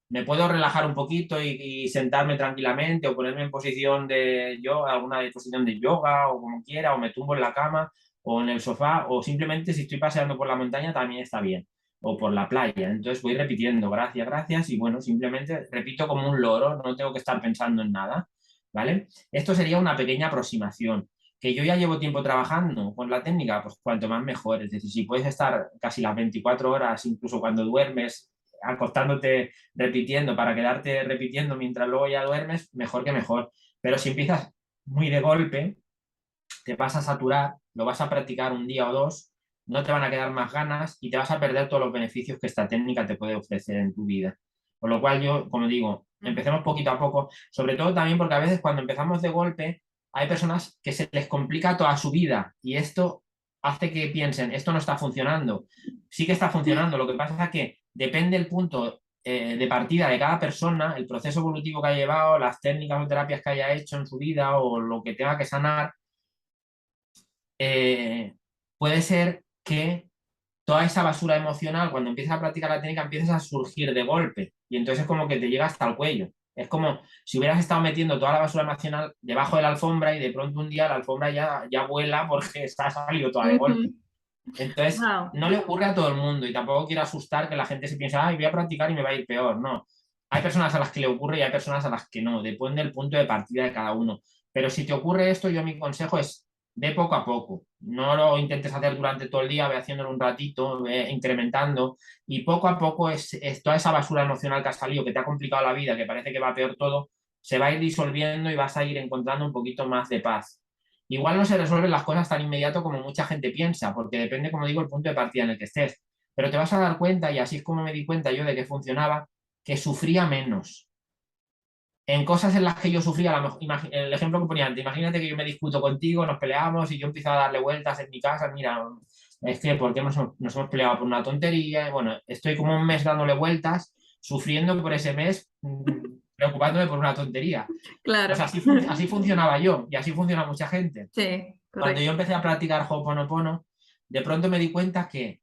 Me puedo relajar un poquito y sentarme tranquilamente o ponerme en posición de yoga, alguna posición de yoga o como quiera, o me tumbo en la cama o en el sofá, o simplemente si estoy paseando por la montaña también está bien, o por la playa. Entonces voy repitiendo, gracias, gracias, y bueno, simplemente repito como un loro, no tengo que estar pensando en nada, ¿vale? Esto sería una pequeña aproximación. Que yo ya llevo tiempo trabajando con la técnica, pues cuanto más mejor. Es decir, si puedes estar casi las 24 horas, incluso cuando duermes, acostándote repitiendo para quedarte repitiendo mientras luego ya duermes, mejor que mejor. Pero si empiezas muy de golpe, te vas a saturar, lo vas a practicar un día o dos, no te van a quedar más ganas y te vas a perder todos los beneficios que esta técnica te puede ofrecer en tu vida. Por lo cual yo, como digo, empecemos poquito a poco, sobre todo también porque a veces cuando empezamos de golpe hay personas que se les complica toda su vida y esto hace que piensen, esto no está funcionando. Sí que está funcionando, lo que pasa es que depende el punto de partida de cada persona, el proceso evolutivo que haya llevado, las técnicas o terapias que haya hecho en su vida o lo que tenga que sanar, puede ser que toda esa basura emocional, cuando empiezas a practicar la técnica, empieces a surgir de golpe. Y entonces es como que te llega hasta el cuello. Es como si hubieras estado metiendo toda la basura emocional debajo de la alfombra y de pronto un día la alfombra ya vuela porque está salido toda de golpe. Entonces, Wow. no le ocurre a todo el mundo y tampoco quiero asustar que la gente se piensa, ay, voy a practicar y me va a ir peor. No. Hay personas a las que le ocurre y hay personas a las que no. Depende del punto de partida de cada uno. Pero si te ocurre esto, yo mi consejo es ve poco a poco. No lo intentes hacer durante todo el día, ve haciéndolo un ratito, ve incrementando y poco a poco es toda esa basura emocional que ha salido, que te ha complicado la vida, que parece que va peor todo, se va a ir disolviendo y vas a ir encontrando un poquito más de paz. Igual no se resuelven las cosas tan inmediato como mucha gente piensa, porque depende, como digo, el punto de partida en el que estés. Pero te vas a dar cuenta, y así es como me di cuenta yo de que funcionaba, que sufría menos. En cosas en las que yo sufría, el ejemplo que ponía antes, imagínate que yo me discuto contigo, nos peleamos y yo empiezo a darle vueltas en mi casa, mira, es que ¿por qué nos hemos peleado por una tontería? Y bueno, estoy como un mes dándole vueltas, sufriendo por ese mes, preocupándome por una tontería. Pues Claro. así funcionaba yo y así funciona mucha gente. Sí, Cuando yo correcto. empecé a practicar Ho'oponopono, de pronto me di cuenta que,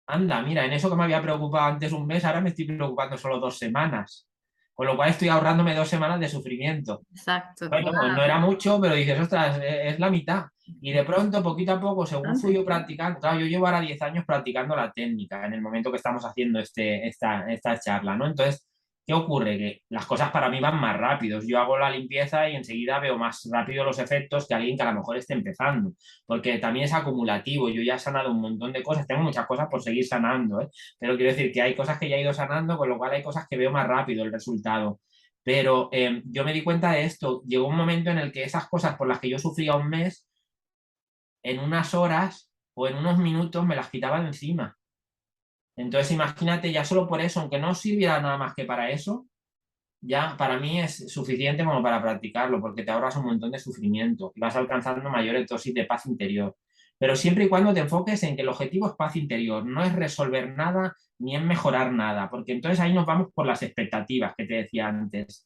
anda, mira, en eso que me había preocupado antes un mes, ahora me estoy preocupando solo 2 semanas. Con lo cual estoy ahorrándome 2 semanas de sufrimiento. Exacto. Bueno, pues no Wow. era mucho, pero dices, ostras, es la mitad. Y de pronto, poquito a poco, según fui yo practicando, claro, yo llevo ahora 10 años practicando la técnica en el momento que estamos haciendo esta charla, ¿no? Entonces, ¿qué ocurre? Que las cosas para mí van más rápidos. Yo hago la limpieza y enseguida veo más rápido los efectos que alguien que a lo mejor esté empezando, porque también es acumulativo. Yo ya he sanado un montón de cosas, tengo muchas cosas por seguir sanando, ¿eh? Pero quiero decir que hay cosas que ya he ido sanando, con lo cual hay cosas que veo más rápido el resultado. Pero yo me di cuenta de esto. Llegó un momento en el que esas cosas por las que yo sufría un mes, en unas horas o en unos minutos me las quitaba de encima. Entonces imagínate, ya solo por eso, aunque no sirviera nada más que para eso, ya para mí es suficiente como para practicarlo, porque te ahorras un montón de sufrimiento y vas alcanzando mayores dosis de paz interior. Pero siempre y cuando te enfoques en que el objetivo es paz interior, no es resolver nada ni en mejorar nada, porque entonces ahí nos vamos por las expectativas que te decía antes.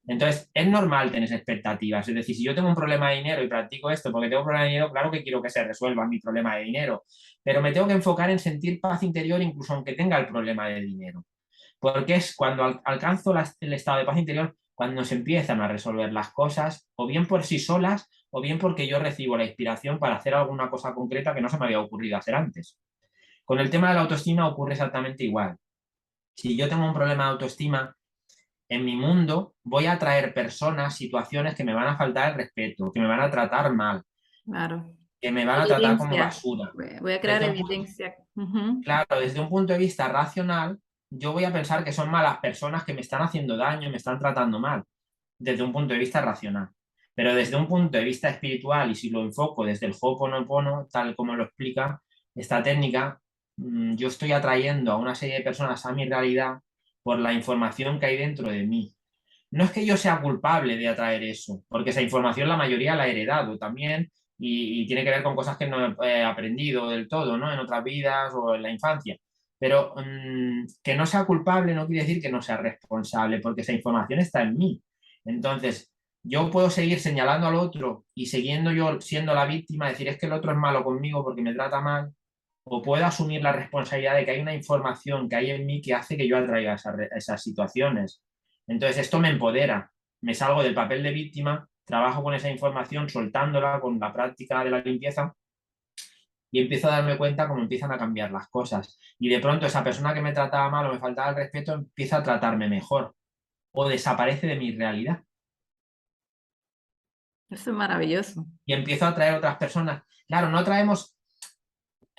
Entonces, es normal tener expectativas. Es decir, si yo tengo un problema de dinero y practico esto porque tengo un problema de dinero, claro que quiero que se resuelva mi problema de dinero, pero me tengo que enfocar en sentir paz interior incluso aunque tenga el problema de dinero. Porque es cuando alcanzo el estado de paz interior, cuando se empiezan a resolver las cosas, o bien por sí solas, o bien porque yo recibo la inspiración para hacer alguna cosa concreta que no se me había ocurrido hacer antes. Con el tema de la autoestima ocurre exactamente igual. Si yo tengo un problema de autoestima, en mi mundo voy a atraer personas, situaciones que me van a faltar el respeto, que me van a tratar mal, Claro. que me van a tratar como Evidencia. basura. Voy a crear Desde un punto, evidencia. Ujú. claro, desde un punto de vista racional, yo voy a pensar que son malas personas que me están haciendo daño, me están tratando mal, desde un punto de vista racional. Pero desde un punto de vista espiritual, y si lo enfoco desde el Ho'oponopono, tal como lo explica esta técnica, yo estoy atrayendo a una serie de personas a mi realidad por la información que hay dentro de mí. No es que yo sea culpable de atraer eso, porque esa información la mayoría la he heredado también y tiene que ver con cosas que no he aprendido del todo, ¿no? En otras vidas o en la infancia. Pero que no sea culpable no quiere decir que no sea responsable, porque esa información está en mí. Entonces, yo puedo seguir señalando al otro y siguiendo yo siendo la víctima, decir es que el otro es malo conmigo porque me trata mal, o puedo asumir la responsabilidad de que hay una información que hay en mí que hace que yo atraiga esas situaciones. Entonces, esto me empodera, me salgo del papel de víctima, trabajo con esa información, soltándola con la práctica de la limpieza y empiezo a darme cuenta cómo empiezan a cambiar las cosas. Y de pronto esa persona que me trataba mal o me faltaba el respeto empieza a tratarme mejor o desaparece de mi realidad. Eso es maravilloso. Y empiezo a atraer otras personas. Claro, no traemos,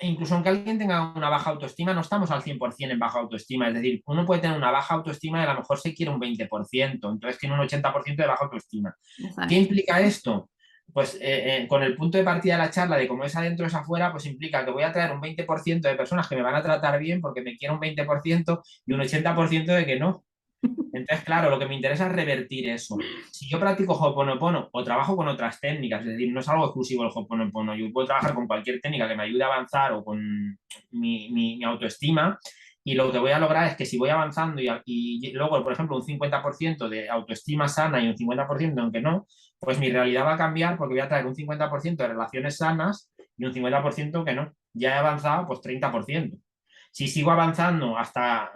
incluso aunque alguien tenga una baja autoestima, no estamos al 100% en baja autoestima. Es decir, uno puede tener una baja autoestima y a lo mejor se quiere un 20%, entonces tiene un 80% de baja autoestima. ¿Qué Exacto. implica esto? Pues con el punto de partida de la charla de cómo es adentro es afuera, pues implica que voy a traer un 20% de personas que me van a tratar bien porque me quieren un 20% y un 80% de que no. Entonces, claro, lo que me interesa es revertir eso. Si yo practico Ho'oponopono o trabajo con otras técnicas, es decir, no es algo exclusivo el Ho'oponopono, yo puedo trabajar con cualquier técnica que me ayude a avanzar o con mi autoestima, y lo que voy a lograr es que si voy avanzando y luego, por ejemplo, un 50% de autoestima sana y un 50% aunque no, pues mi realidad va a cambiar porque voy a traer un 50% de relaciones sanas y un 50% que no. Ya he avanzado, pues 30%. Si sigo avanzando hasta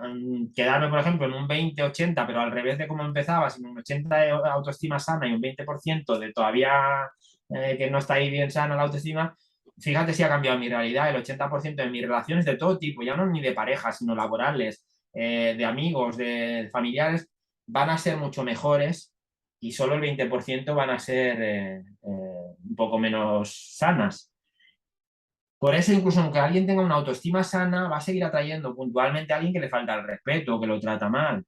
quedarme, por ejemplo, en un 20-80, pero al revés de cómo empezaba, sin un 80 de autoestima sana y un 20% de todavía que no está ahí bien sana la autoestima, fíjate si ha cambiado mi realidad. El 80% de mis relaciones de todo tipo, ya no ni de pareja, sino laborales, de amigos, de familiares, van a ser mucho mejores y solo el 20% van a ser un poco menos sanas. Por eso, incluso aunque alguien tenga una autoestima sana, va a seguir atrayendo puntualmente a alguien que le falta el respeto o que lo trata mal,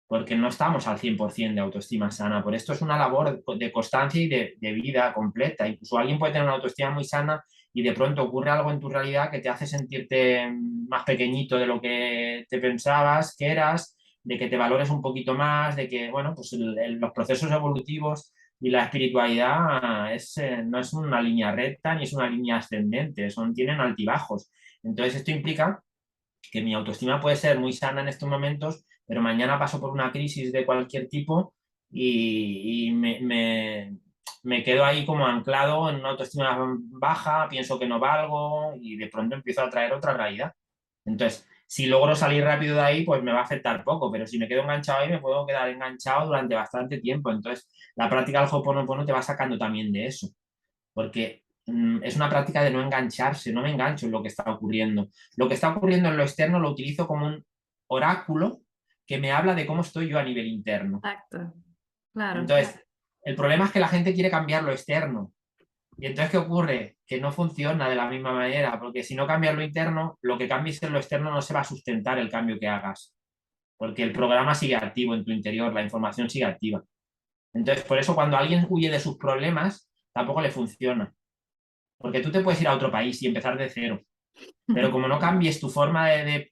porque no estamos al 100% de autoestima sana. Por esto es una labor de constancia y de vida completa. Incluso alguien puede tener una autoestima muy sana y de pronto ocurre algo en tu realidad que te hace sentirte más pequeñito de lo que te pensabas que eras, de que te valores un poquito más, de que, bueno, pues los procesos evolutivos y la espiritualidad no es una línea recta ni es una línea ascendente, tienen altibajos. Entonces esto implica que mi autoestima puede ser muy sana en estos momentos, pero mañana paso por una crisis de cualquier tipo y me quedo ahí como anclado en una autoestima baja, pienso que no valgo y de pronto empiezo a traer otra realidad. Entonces, si logro salir rápido de ahí, pues me va a afectar poco, pero si me quedo enganchado ahí, me puedo quedar enganchado durante bastante tiempo. Entonces, la práctica del Ho'oponopono te va sacando también de eso, porque es una práctica de no engancharse, no me engancho en lo que está ocurriendo. Lo que está ocurriendo en lo externo lo utilizo como un oráculo que me habla de cómo estoy yo a nivel interno. Exacto. Claro. Entonces, el problema es que la gente quiere cambiar lo externo. Y entonces, ¿qué ocurre? Que no funciona de la misma manera, porque si no cambias lo interno, lo que cambies en lo externo no se va a sustentar el cambio que hagas, porque el programa sigue activo en tu interior, la información sigue activa. Entonces, por eso cuando alguien huye de sus problemas, tampoco le funciona. Porque tú te puedes ir a otro país y empezar de cero, pero como no cambies tu forma de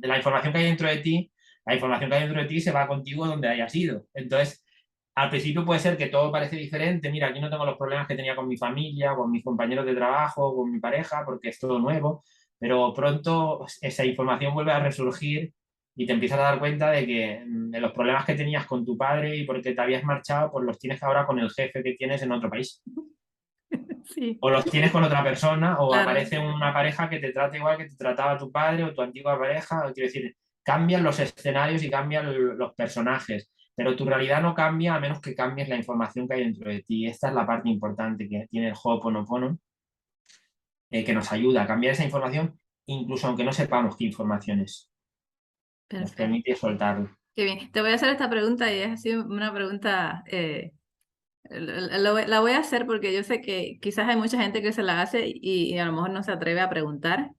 la información que hay dentro de ti, la información que hay dentro de ti se va contigo donde hayas ido. Entonces, al principio puede ser que todo parece diferente. Mira, aquí no tengo los problemas que tenía con mi familia, con mis compañeros de trabajo, con mi pareja, porque es todo nuevo, pero pronto esa información vuelve a resurgir y te empiezas a dar cuenta de que de los problemas que tenías con tu padre y porque te habías marchado, pues los tienes ahora con el jefe que tienes en otro país. Sí, O los tienes con otra persona, o claro. aparece una pareja que te trata igual que te trataba tu padre o tu antigua pareja. Quiero decir, cambian los escenarios y cambian los personajes, pero tu realidad no cambia a menos que cambies la información que hay dentro de ti. Esta es la parte importante que tiene el Ho'oponopono, que nos ayuda a cambiar esa información, incluso aunque no sepamos qué información es. Nos Perfecto. permite soltarlo. Qué bien. Te voy a hacer esta pregunta y es así una pregunta, la voy a hacer porque yo sé que quizás hay mucha gente que se la hace y a lo mejor no se atreve a preguntar.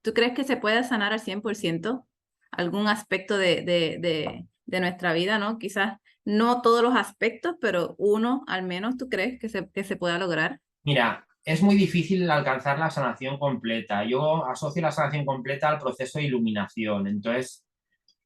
¿Tú crees que se puede sanar al 100%? algún aspecto de nuestra vida, ¿no? Quizás no todos los aspectos, pero uno al menos, ¿tú crees que se pueda lograr? Mira, es muy difícil alcanzar la sanación completa. Yo asocio la sanación completa al proceso de iluminación. Entonces,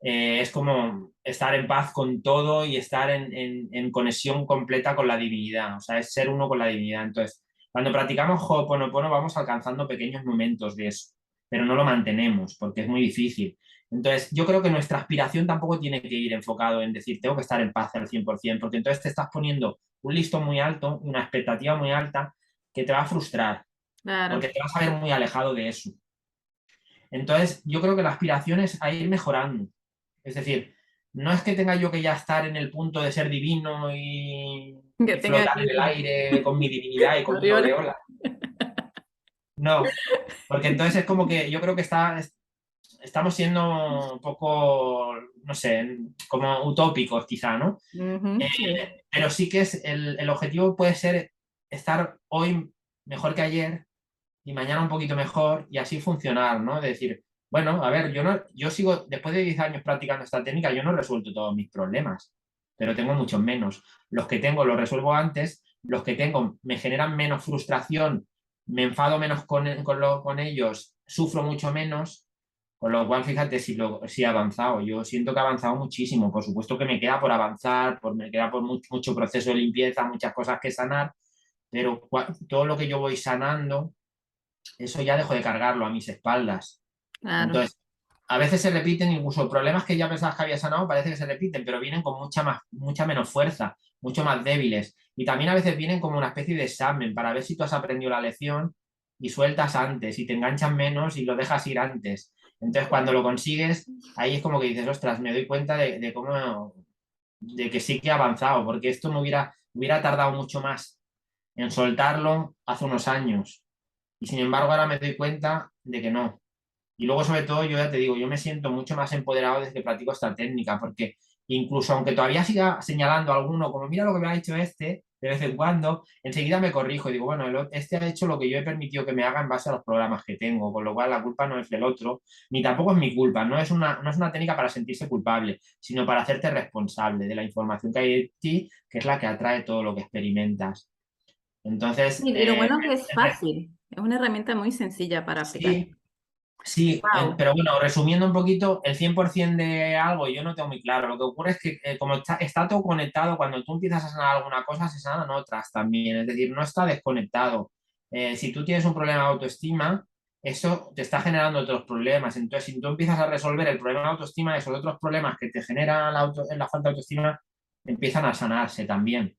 es como estar en paz con todo y estar en conexión completa con la divinidad. O sea, es ser uno con la divinidad. Entonces, cuando practicamos Ho'oponopono vamos alcanzando pequeños momentos de eso, pero no lo mantenemos porque es muy difícil. Entonces, yo creo que nuestra aspiración tampoco tiene que ir enfocado en decir, tengo que estar en paz al 100%, porque entonces te estás poniendo un listón muy alto, una expectativa muy alta, que te va a frustrar, Claro. porque te vas a ver muy alejado de eso. Entonces, yo creo que la aspiración es a ir mejorando. Es decir, no es que tenga yo que ya estar en el punto de ser divino Que y tenga flotar en el aquí aire con mi divinidad y con mi Gloriola. aureola. No, porque entonces es como que yo creo que estamos siendo un poco, no sé, como utópicos quizá, ¿no? Ujú, sí. Pero sí que es el objetivo puede ser estar hoy mejor que ayer y mañana un poquito mejor y así funcionar, ¿no? De decir, bueno, a ver, yo sigo, después de 10 años practicando esta técnica, yo no he resuelto todos mis problemas, pero tengo muchos menos. Los que tengo los resuelvo antes, los que tengo me generan menos frustración, me enfado menos con ellos, sufro mucho menos, con lo cual, fíjate si he avanzado. Yo siento que he avanzado muchísimo. Por supuesto que me queda por avanzar, me queda por mucho proceso de limpieza, muchas cosas que sanar, pero todo lo que yo voy sanando eso ya dejo de cargarlo a mis espaldas. Claro. Entonces, a veces se repiten, incluso problemas que ya pensabas que había sanado, parece que se repiten, pero vienen con mucha menos fuerza, mucho más débiles. Y también a veces vienen como una especie de examen para ver si tú has aprendido la lección y sueltas antes y te enganchas menos y lo dejas ir antes. Entonces, cuando lo consigues, ahí es como que dices, ostras, me doy cuenta de cómo, de que sí que he avanzado, porque esto hubiera tardado mucho más en soltarlo hace unos años. Y sin embargo, ahora me doy cuenta de que no. Y luego, sobre todo, yo ya te digo, yo me siento mucho más empoderado desde que practico esta técnica, porque incluso aunque todavía siga señalando a alguno, como mira lo que me ha hecho este, de vez en cuando, enseguida me corrijo y digo, bueno, este ha hecho lo que yo he permitido que me haga en base a los programas que tengo, con lo cual la culpa no es del otro, ni tampoco es mi culpa, no es una técnica para sentirse culpable, sino para hacerte responsable de la información que hay en ti, que es la que atrae todo lo que experimentas. Entonces, Y lo bueno es que es fácil, es una herramienta muy sencilla para aplicar. sí, sí, Wow. pero bueno, resumiendo un poquito, el 100% de algo yo no tengo muy claro. Lo que ocurre es que como está todo conectado, cuando tú empiezas a sanar alguna cosa, se sanan otras también. Es decir, no está desconectado. Si tú tienes un problema de autoestima, eso te está generando otros problemas. Entonces, si tú empiezas a resolver el problema de autoestima, esos otros problemas que te generan la falta de autoestima empiezan a sanarse también.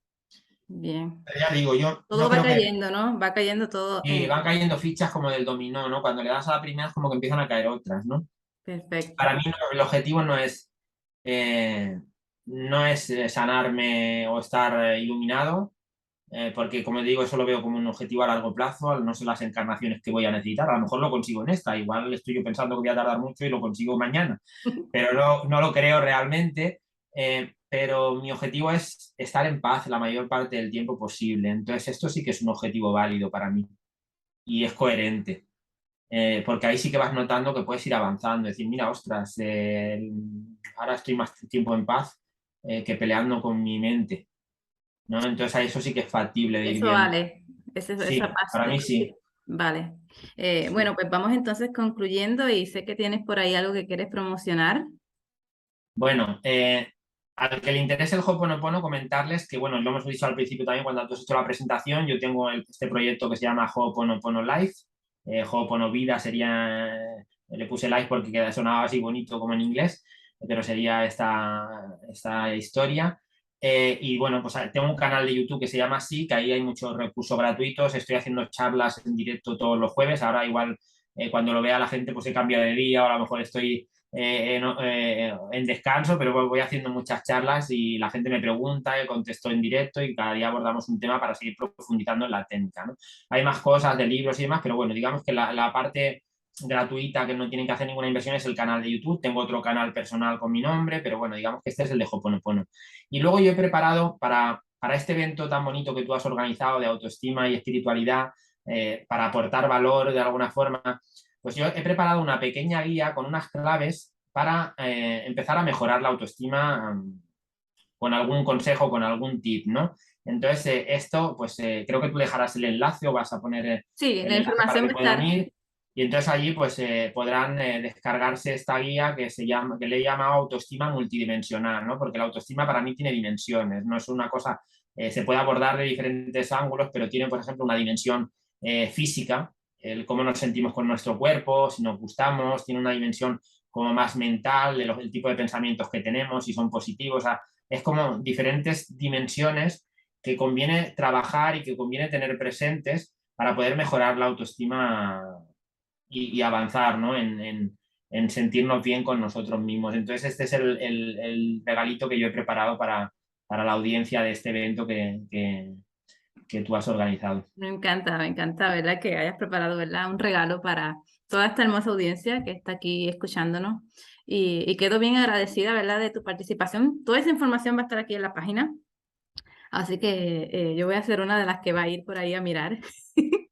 Bien. Pero ya digo, yo Todo va creo que cayendo, ¿no? Va cayendo todo y en... van cayendo fichas como del dominó, ¿no? Cuando le das a la primera es como que empiezan a caer otras, ¿no? Perfecto. Para mí el objetivo eh, no es sanarme o estar iluminado, porque como digo, eso lo veo como un objetivo a largo plazo, no sé las encarnaciones que voy a necesitar, a lo mejor lo consigo en esta, igual estoy yo pensando que voy a tardar mucho y lo consigo mañana, pero no lo creo realmente, pero mi objetivo es estar en paz la mayor parte del tiempo posible, entonces esto sí que es un objetivo válido para mí y es coherente. Porque ahí sí que vas notando que puedes ir avanzando, decir, mira, ostras, ahora estoy más tiempo en paz que peleando con mi mente, ¿no? Entonces ahí eso sí que es factible de ir Eso viendo. vale. Esa Sí, paz. para mí sí. Vale. Sí. Bueno, pues vamos entonces concluyendo y sé que tienes por ahí algo que quieres promocionar. Bueno, al que le interese el Ho'oponopono, comentarles que, bueno, lo hemos dicho al principio también cuando tú has hecho la presentación, yo tengo este proyecto que se llama Ho'oponopono Life, Ho'opono Vida sería, le puse Life porque sonaba así bonito como en inglés, pero sería esta historia. Y bueno, pues tengo un canal de YouTube que se llama así, que ahí hay muchos recursos gratuitos, estoy haciendo charlas en directo todos los jueves, ahora igual cuando lo vea la gente pues he cambiado de día o a lo mejor estoy en descanso, pero voy haciendo muchas charlas y la gente me pregunta, contesto en directo y cada día abordamos un tema para seguir profundizando en la técnica, ¿no? Hay más cosas de libros y demás, pero bueno, digamos que la parte gratuita que no tienen que hacer ninguna inversión es el canal de YouTube. Tengo otro canal personal con mi nombre, pero bueno, digamos que este es el de Ho'oponopono. Y luego yo he preparado para este evento tan bonito que tú has organizado de autoestima y espiritualidad, para aportar valor de alguna forma, pues yo he preparado una pequeña guía con unas claves para empezar a mejorar la autoestima con algún consejo, con algún tip, ¿no? Entonces, esto, pues creo que tú dejarás el enlace o vas a poner Sí, el la enlace para información que va a puedan estar. ir. Y entonces allí pues podrán descargarse esta guía que le he llamado autoestima multidimensional, ¿no? Porque la autoestima para mí tiene dimensiones, no es una cosa, se puede abordar de diferentes ángulos, pero tiene, por ejemplo, una dimensión física, el cómo nos sentimos con nuestro cuerpo, si nos gustamos, tiene una dimensión como más mental, el tipo de pensamientos que tenemos, si son positivos, o sea, es como diferentes dimensiones que conviene trabajar y que conviene tener presentes para poder mejorar la autoestima y avanzar, ¿no? En sentirnos bien con nosotros mismos. Entonces, este es el regalito que yo he preparado para la audiencia de este evento que tú has organizado. Me encanta, ¿verdad? Que hayas preparado, ¿verdad? Un regalo para toda esta hermosa audiencia que está aquí escuchándonos. Y quedo bien agradecida, ¿verdad? De tu participación. Toda esa información va a estar aquí en la página. Así que yo voy a ser una de las que va a ir por ahí a mirar.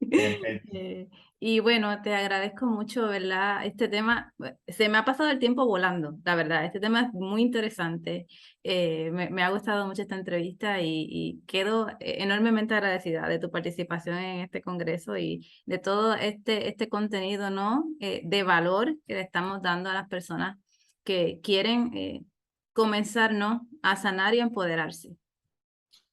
Perfecto. Eh, y bueno, te agradezco mucho, ¿verdad? Este tema, se me ha pasado el tiempo volando, la verdad. Este tema es muy interesante. Me ha gustado mucho esta entrevista y quedo enormemente agradecida de tu participación en este congreso y de todo este contenido, ¿no? De valor que le estamos dando a las personas que quieren comenzar, ¿no? A sanar y a empoderarse.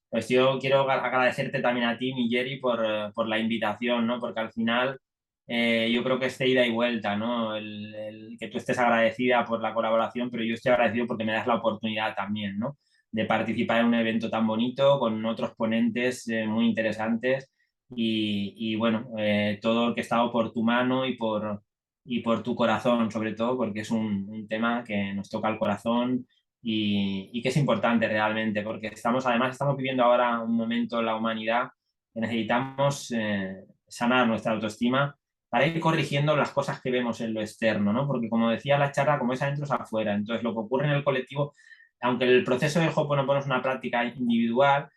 Pues yo quiero agradecerte también a ti, Migeri, por la invitación, ¿no? Porque al final yo creo que es de ida y vuelta, ¿no? El que tú estés agradecida por la colaboración, pero yo estoy agradecido porque me das la oportunidad también, ¿no? De participar en un evento tan bonito con otros ponentes muy interesantes y bueno, todo lo que ha estado por tu mano y por tu corazón, sobre todo, porque es un tema que nos toca el corazón y que es importante realmente, porque además estamos viviendo ahora un momento en la humanidad que necesitamos sanar nuestra autoestima para ir corrigiendo las cosas que vemos en lo externo, ¿no? Porque como decía la charla, como es adentro es afuera. Entonces, lo que ocurre en el colectivo, aunque el proceso de Ho'oponopono es una práctica individual,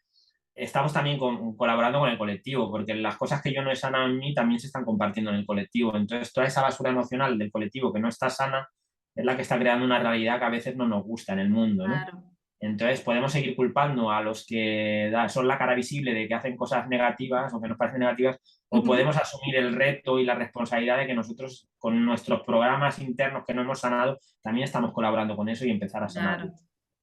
estamos también colaborando con el colectivo, porque las cosas que yo no he sanado en mí también se están compartiendo en el colectivo. Entonces, toda esa basura emocional del colectivo que no está sana es la que está creando una realidad que a veces no nos gusta en el mundo, ¿no? Claro. Entonces, podemos seguir culpando a los que son la cara visible de que hacen cosas negativas o que nos parecen negativas, o Ujú. podemos asumir el reto y la responsabilidad de que nosotros, con nuestros programas internos que no hemos sanado, también estamos colaborando con eso y empezar a sanarlo. Claro,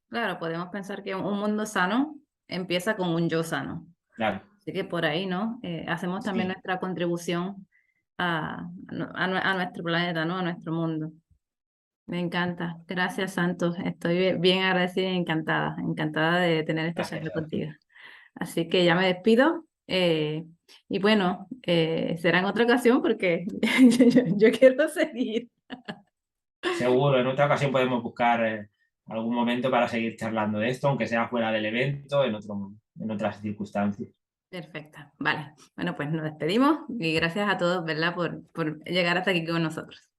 claro, podemos pensar que un mundo sano empieza con un yo sano. Claro, Así que por ahí, ¿no? Hacemos también sí, nuestra contribución a nuestro planeta, ¿no? A nuestro mundo. Me encanta. Gracias, Santos. Estoy bien agradecida y encantada, encantada de tener esta gracias charla a ti. contigo. Así que ya me despido. Y bueno, será en otra ocasión porque yo quiero seguir. Seguro, en otra ocasión podemos buscar algún momento para seguir charlando de esto, aunque sea fuera del evento, en otras circunstancias. Perfecto. Vale. Bueno, pues nos despedimos y gracias a todos, ¿verdad? Por llegar hasta aquí con nosotros.